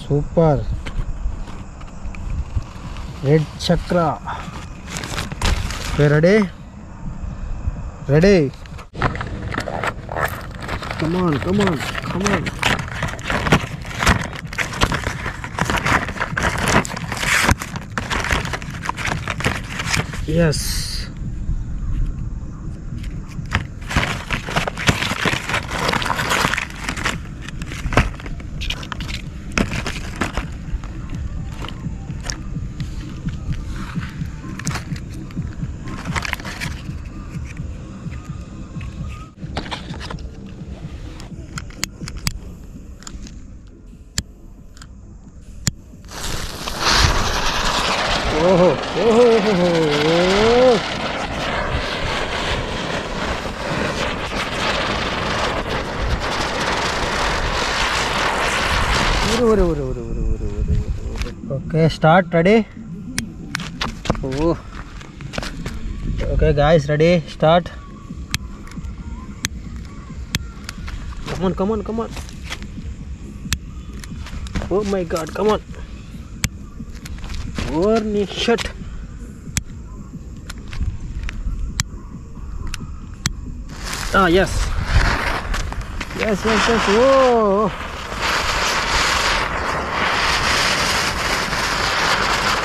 Super. Red chakra. Okay, ready? Ready? Come on, come on, come on. Yes. Oh, oh. Okay, start. Ready? Oh. Okay, guys, ready? Start. Come on, come on, come on. Oh my God, come on. Warning shut. Ah, yes. Yes, yes, yes. Whoa.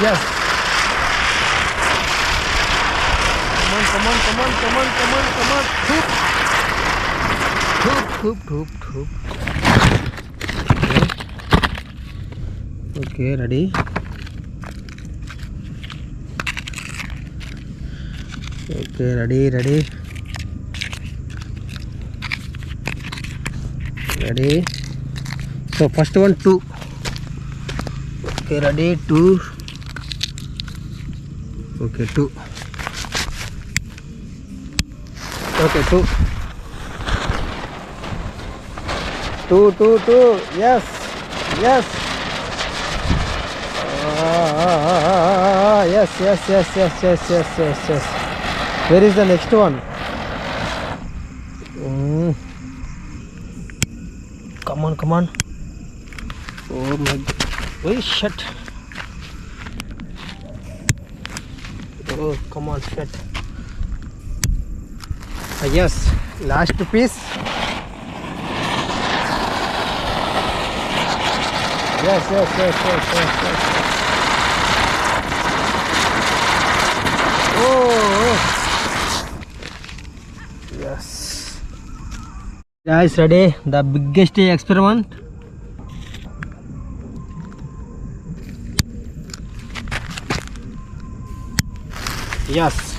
Yes. Come on, come on, come on, come on, come on, come on. Hoop, hoop, hoop, hoop. Okay, ready? Okay, ready, ready. Ready. So first one 2. Okay, ready, 2. Okay, 2. Okay, 2. 2, 2, 2. Yes, yes. Yes, yes, yes, yes, yes, yes, yes, yes. Where is the next one? Come on, come on. Oh my God. Oh, shit. Oh, come on, shit. Yes, last piece. Yes, yes, yes, yes, yes, yes. Oh, yes. Guys, ready? The biggest experiment. Yes.